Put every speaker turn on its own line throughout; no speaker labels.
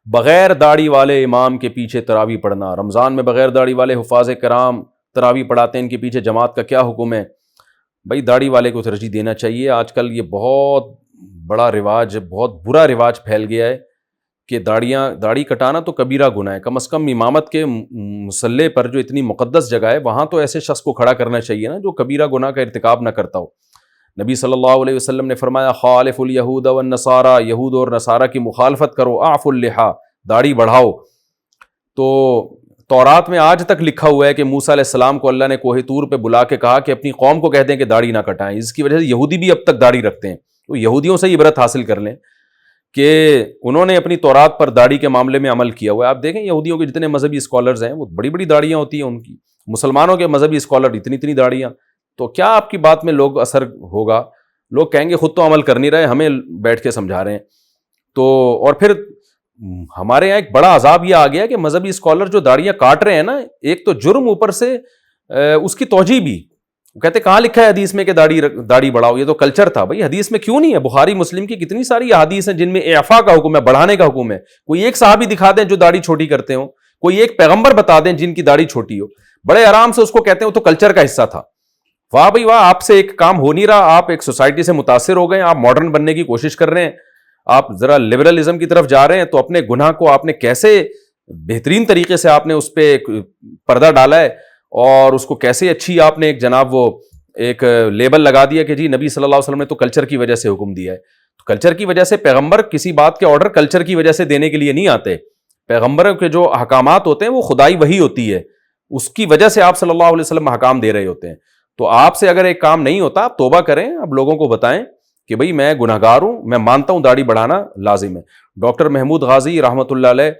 بغیر داڑھی والے امام کے پیچھے تراویح پڑھنا، رمضان میں بغیر داڑھی والے حفاظ کرام تراویح پڑھاتے ہیں، ان کے پیچھے جماعت کا کیا حکم ہے؟ بھائی داڑھی والے کو ترجیح دینا چاہیے۔ آج کل یہ بہت بڑا رواج، بہت برا رواج پھیل گیا ہے کہ داڑھی کٹانا تو کبیرہ گناہ ہے۔ کم از کم امامت کے مصلی پر جو اتنی مقدس جگہ ہے وہاں تو ایسے شخص کو کھڑا کرنا چاہیے نا جو کبیرہ گناہ کا ارتکاب نہ کرتا ہو۔ نبی صلی اللہ علیہ وسلم نے فرمایا خالف الیہود والنصارى، یہود اور نصارہ کی مخالفت کرو، اعفوا اللحیٰ، داڑھی بڑھاؤ۔ تو تورات میں آج تک لکھا ہوا ہے کہ موسیٰ علیہ السلام کو اللہ نے کوہ طور پہ بلا کے کہا کہ اپنی قوم کو کہہ دیں کہ داڑھی نہ کٹائیں، اس کی وجہ سے یہودی بھی اب تک داڑھی رکھتے ہیں۔ تو یہودیوں سے عبرت حاصل کر لیں کہ انہوں نے اپنی تورات پر داڑھی کے معاملے میں عمل کیا ہوا ہے۔ آپ دیکھیں یہودیوں کے جتنے مذہبی اسکالرز ہیں وہ بڑی بڑی داڑھیاں ہوتی ہیں ان کی، مسلمانوں کے مذہبی اسکالر اتنی اتنی داڑھیاں۔ تو کیا آپ کی بات میں لوگ اثر ہوگا؟ لوگ کہیں گے خود تو عمل کر نہیں رہے، ہمیں بیٹھ کے سمجھا رہے ہیں۔ تو اور پھر ہمارے یہاں ایک بڑا عذاب یہ آ گیا کہ مذہبی اسکالر جو داڑھیاں کاٹ رہے ہیں نا، ایک تو جرم، اوپر سے اس کی توجیہ بھی۔ وہ کہتے کہاں لکھا ہے حدیث میں کہ داڑھی بڑھاؤ؟ یہ تو کلچر تھا۔ بھائی حدیث میں کیوں نہیں ہے؟ بخاری مسلم کی کتنی ساری احادیث ہیں جن میں اعفاء کا حکم ہے، بڑھانے کا حکم ہے۔ کوئی ایک صحابی دکھا دیں جو داڑھی چھوٹی کرتے ہوں، کوئی ایک پیغمبر بتا دیں جن کی داڑھی چھوٹی ہو، بڑے آرام سے اس کو کہتے ہیں وہ تو کلچر کا حصہ تھا۔ واہ بھائی واہ، آپ سے ایک کام ہو نہیں رہا، آپ ایک سوسائٹی سے متاثر ہو گئے، آپ ماڈرن بننے کی کوشش کر رہے ہیں، آپ ذرا لبرلزم کی طرف جا رہے ہیں، تو اپنے گناہ کو آپ نے کیسے بہترین طریقے سے آپ نے اس پہ پردہ ڈالا ہے، اور اس کو کیسے اچھی آپ نے ایک جناب وہ ایک لیبل لگا دیا کہ جی نبی صلی اللہ علیہ وسلم نے تو کلچر کی وجہ سے حکم دیا ہے۔ تو کلچر کی وجہ سے پیغمبر کسی بات کے آرڈر کلچر کی وجہ سے دینے کے لیے نہیں آتے۔ پیغمبر کے جو احکامات ہوتے ہیں وہ خدائی وحی ہوتی ہے، اس کی وجہ سے آپ صلی اللہ علیہ وسلم احکام دے رہے ہوتے ہیں۔ تو آپ سے اگر ایک کام نہیں ہوتا آپ توبہ کریں، اب لوگوں کو بتائیں کہ بھئی میں گناہگار ہوں، میں مانتا ہوں داڑھی بڑھانا لازم ہے۔ ڈاکٹر محمود غازی رحمۃ اللہ علیہ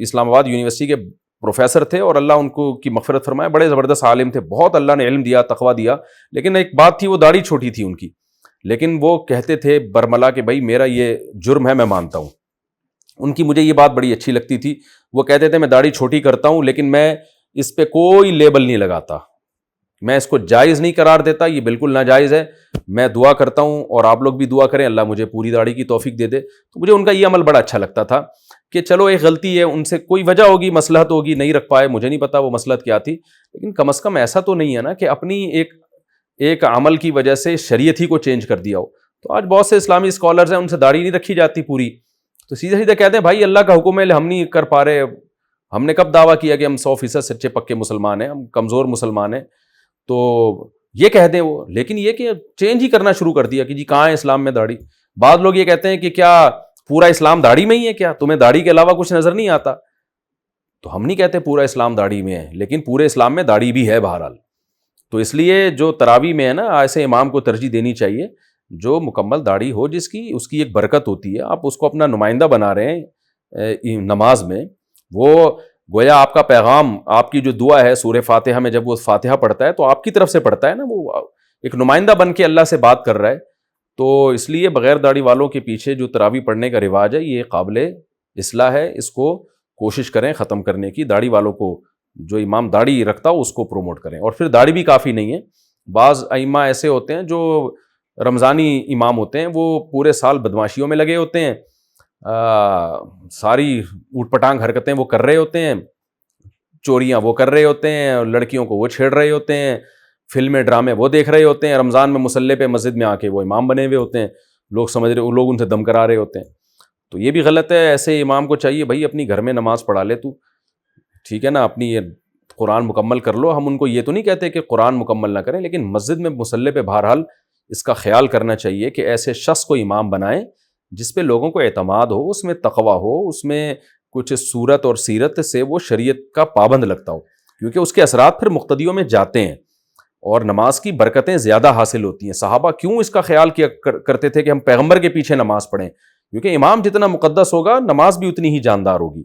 اسلام آباد یونیورسٹی کے پروفیسر تھے، اور اللہ ان کو کی مغفرت فرمائے، بڑے زبردست عالم تھے، بہت اللہ نے علم دیا، تقویٰ دیا، لیکن ایک بات تھی وہ داڑھی چھوٹی تھی ان کی، لیکن وہ کہتے تھے برملا کہ بھائی میرا یہ جرم ہے، میں مانتا ہوں۔ ان کی مجھے یہ بات بڑی اچھی لگتی تھی، وہ کہتے تھے میں داڑھی چھوٹی کرتا ہوں لیکن میں اس پہ کوئی لیبل نہیں لگاتا، میں اس کو جائز نہیں قرار دیتا، یہ بالکل ناجائز ہے۔ میں دعا کرتا ہوں اور آپ لوگ بھی دعا کریں اللہ مجھے پوری داڑھی کی توفیق دے دے۔ تو مجھے ان کا یہ عمل بڑا اچھا لگتا تھا کہ چلو ایک غلطی ہے، ان سے کوئی وجہ ہوگی، مصلحت ہوگی، نہیں رکھ پائے، مجھے نہیں پتا وہ مصلحت کیا تھی، لیکن کم از کم ایسا تو نہیں ہے نا کہ اپنی ایک عمل کی وجہ سے شریعت ہی کو چینج کر دیا ہو۔ تو آج بہت سے اسلامی اسکالرز ہیں، ان سے داڑھی نہیں رکھی جاتی پوری، تو سیدھے سیدھے کہتے ہیں بھائی اللہ کا حکم ہے، ہم نہیں کر پا رہے، ہم نے کب دعویٰ کیا کہ ہم 100% سچے پکے مسلمان ہیں، ہم کمزور مسلمان ہیں، تو یہ کہہ دیں وہ، لیکن یہ کہ چینج ہی کرنا شروع کر دیا کہ جی کہاں ہے اسلام میں داڑھی۔ بعض لوگ یہ کہتے ہیں کہ کیا پورا اسلام داڑھی میں ہی ہے، کیا تمہیں داڑھی کے علاوہ کچھ نظر نہیں آتا؟ تو ہم نہیں کہتے پورا اسلام داڑھی میں ہے، لیکن پورے اسلام میں داڑھی بھی ہے بہرحال۔ تو اس لیے جو تراویح میں ہے نا، ایسے امام کو ترجیح دینی چاہیے جو مکمل داڑھی ہو، جس کی اس کی ایک برکت ہوتی ہے، آپ اس کو اپنا نمائندہ بنا رہے ہیں نماز میں، وہ گویا آپ کا پیغام، آپ کی جو دعا ہے سورہ فاتحہ میں جب وہ فاتحہ پڑھتا ہے تو آپ کی طرف سے پڑھتا ہے نا، وہ ایک نمائندہ بن کے اللہ سے بات کر رہا ہے۔ تو اس لیے بغیر داڑھی والوں کے پیچھے جو تراویح پڑھنے کا رواج ہے یہ قابل اصلاح ہے، اس کو کوشش کریں ختم کرنے کی۔ داڑھی والوں کو، جو امام داڑھی رکھتا ہو اس کو پروموٹ کریں۔ اور پھر داڑھی بھی کافی نہیں ہے، بعض ائمہ ایسے ہوتے ہیں جو رمضانی امام ہوتے ہیں، وہ پورے سال بدمعاشیوں میں لگے ہوتے ہیں، ساری اوٹ پٹانگ حرکتیں وہ کر رہے ہوتے ہیں، چوریاں وہ کر رہے ہوتے ہیں، لڑکیوں کو وہ چھیڑ رہے ہوتے ہیں، فلمیں ڈرامے وہ دیکھ رہے ہوتے ہیں، رمضان میں مصلی پہ مسجد میں آ کے وہ امام بنے ہوئے ہوتے ہیں، لوگ سمجھ رہے، لوگ ان سے دم کرا رہے ہوتے ہیں۔ تو یہ بھی غلط ہے، ایسے امام کو چاہیے بھائی اپنی گھر میں نماز پڑھا لے تو، ٹھیک ہے نا، اپنی یہ قرآن مکمل کر لو۔ ہم ان کو یہ تو نہیں کہتے کہ قرآن مکمل نہ کریں، لیکن مسجد میں مصلی پہ بہرحال اس کا خیال کرنا چاہیے کہ ایسے شخص کو امام بنائیں جس پہ لوگوں کو اعتماد ہو، اس میں تقویٰ ہو، اس میں کچھ صورت اور سیرت سے وہ شریعت کا پابند لگتا ہو، کیونکہ اس کے اثرات پھر مقتدیوں میں جاتے ہیں اور نماز کی برکتیں زیادہ حاصل ہوتی ہیں۔ صحابہ کیوں اس کا خیال کیا کرتے تھے کہ ہم پیغمبر کے پیچھے نماز پڑھیں؟ کیونکہ امام جتنا مقدس ہوگا نماز بھی اتنی ہی جاندار ہوگی۔